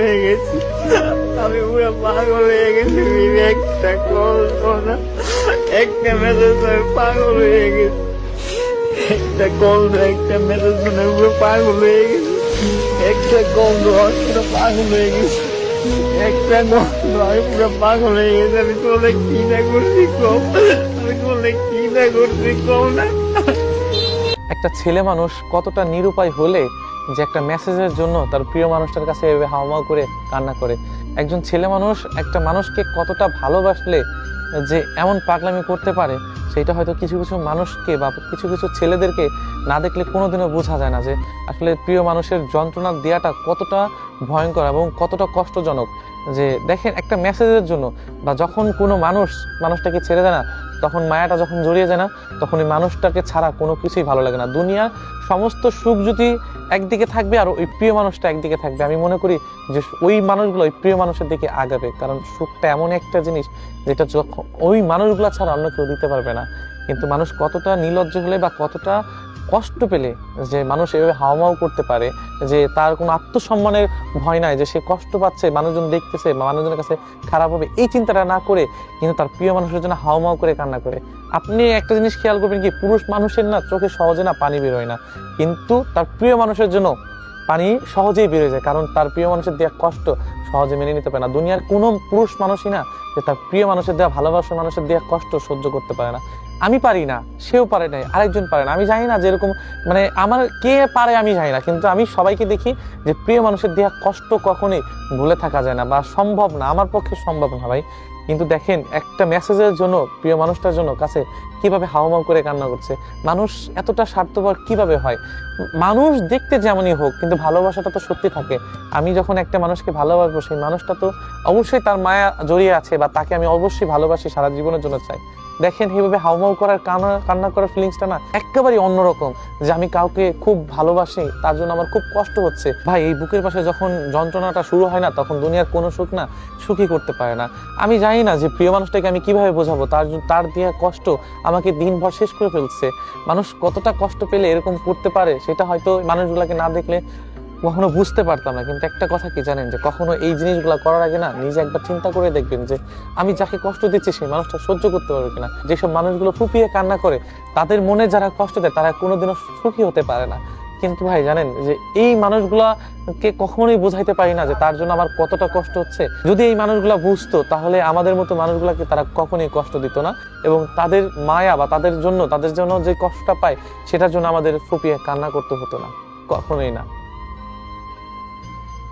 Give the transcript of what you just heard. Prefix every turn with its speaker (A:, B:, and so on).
A: হয়ে গেছি, আমি পুরো পাগল হয়ে গেছি। একটা কল না, একটা মেসেজ আমি পাগল হয়ে গেছি। একটা কল একটা মেসেজ শুনে পুরো পাগল হয়ে গেছি। একটা কল পুরো পাগল হয়ে গেছি। একটা গন্ধ আমি পুরো পাগল হয়ে গেছি। আমি তোলে কি না করছি কম, আমি তোলে কি না করছি কম না।
B: একটা ছেলে মানুষ কতটা নিরুপায় হলে যে একটা মেসেজের জন্য তার প্রিয় মানুষটার কাছে এভাবে হাওমাও করে কান্না করে। একজন ছেলে মানুষ একটা মানুষকে কতটা ভালোবাসলে যে এমন পাগলামি করতে পারে, সেটা হয়তো কিছু কিছু মানুষকে বা কিছু কিছু ছেলেদেরকে না দেখলে কোনোদিনও বোঝা যায় না যে আসলে প্রিয় মানুষের যন্ত্রণা দেওয়াটা কতটা ভয়ঙ্কর এবং কতটা কষ্টজনক। যে দেখেন, একটা মেসেজের জন্য বা যখন কোনো মানুষটাকে ছেড়ে দেয় না, তখন মায়াটা যখন জড়িয়ে যায় না, তখন ওই মানুষটাকে ছাড়া কোনো কিছুই ভালো লাগে না। দুনিয়ার সমস্ত সুখ যদি একদিকে থাকবে আর ওই প্রিয় মানুষটা একদিকে থাকবে, আমি মনে করি যে ওই মানুষগুলো ওই প্রিয় মানুষের দিকে আগাবে। কারণ সুখটা এমন একটা জিনিস যেটা যখন ওই মানুষগুলো ছাড়া অন্য কেউ দিতে পারবে না। কিন্তু মানুষ কতটা নির্লজ্জ হলে বা কতটা কষ্ট পেলে যে মানুষ এভাবে হাওমাও করতে পারে, যে তার কোনো আত্মসম্মানের ভয় নাই, যে সে কষ্ট পাচ্ছে, মানুষজন দেখতেছে বা মানুষজনের কাছে খারাপ হবে, এই চিন্তাটা না করে কিন্তু তার প্রিয় মানুষের জন্য হাওমাও করে কান্না করে। আপনি একটা জিনিস খেয়াল করবেন কি, পুরুষ মানুষের না চোখে সহজে না পানি বের হয় না, কিন্তু তার প্রিয় মানুষের জন্য পানি সহজেই বের হয়ে যায়। কারণ তার প্রিয় মানুষের দেওয়া কষ্ট সহজে মেনে নিতে পারে না। দুনিয়ার কোনো পুরুষ মানুষই না যে তার প্রিয় মানুষের দেওয়া, ভালোবাসার মানুষের দেওয়া কষ্ট সহ্য করতে পারে না। আমি পারি না, সেও পারে না, আরেকজন পারে না, আমি জানি না যেরকম মানে আমার কে পারে আমি জানি না, কিন্তু আমি সবাইকে দেখি যে প্রিয় মানুষের দেওয়া কষ্ট কখনোই ভুলে থাকা যায় না বা সম্ভব না, আমার পক্ষে সম্ভব না ভাই। কিন্তু দেখেন, একটা মেসেজের জন্য প্রিয় মানুষটার জন্য কাছে কিভাবে হাওমাও করে কান্না করছে। মানুষ এতটা স্বার্থপর কিভাবে হয়? মানুষ দেখতে যেমনই হোক, কিন্তু ভালোবাসাটা তো সত্যি থাকে। আমি যখন একটা মানুষকে ভালোবাসবো, সেই মানুষটা তো অবশ্যই তার মায়া জড়িয়ে আছে বা তাকে আমি অবশ্যই ভালোবাসি, সারা জীবনের জন্য চাই। দেখেন, এইভাবে হাউমাউ করার কান্না করার ফিলিংসটা না একেবারেই অন্যরকম। যে আমি কাউকে খুব ভালোবাসি, তার জন্য আমার খুব কষ্ট হচ্ছে। ভাই, এই বুকের পাশে যখন যন্ত্রণাটা শুরু হয় না, তখন দুনিয়ার কোনো সুখ না সুখী করতে পারে না। আমি জানি না যে প্রিয় মানুষটাকে আমি কিভাবে বোঝাবো, তার দেওয়া কষ্ট আমাকে দিনভর শেষ করে ফেলছে। মানুষ কতটা কষ্ট পেলে এরকম করতে পারে, সেটা হয়তো মানুষগুলোকে না দেখলে কখনো বুঝতে পারতাম না। কিন্তু একটা কথা কি জানেন, যে কখনো এই জিনিসগুলো করার আগে না নিজে একবার চিন্তা করে দেখবেন যে আমি যাকে কষ্ট দিচ্ছি সেই মানুষটা সহ্য করতে পারবে কিনা। যেসব মানুষগুলো ফুপিয়ে কান্না করে, তাদের মনে যারা কষ্ট দেয়, তারা কোনোদিনও সুখী হতে পারে না। কিন্তু ভাই জানেন, যে এই মানুষগুলাকে কখনোই বোঝাইতে পারি না যে তার জন্য আমার কতটা কষ্ট হচ্ছে। যদি এই মানুষগুলা বুঝতো, তাহলে আমাদের মতো মানুষগুলাকে তারা কখনোই কষ্ট দিত না, এবং তাদের মায়া বা তাদের জন্য যে কষ্টটা পায়, সেটার জন্য আমাদের ফুপিয়ে কান্না করতে হতো না, কখনোই না।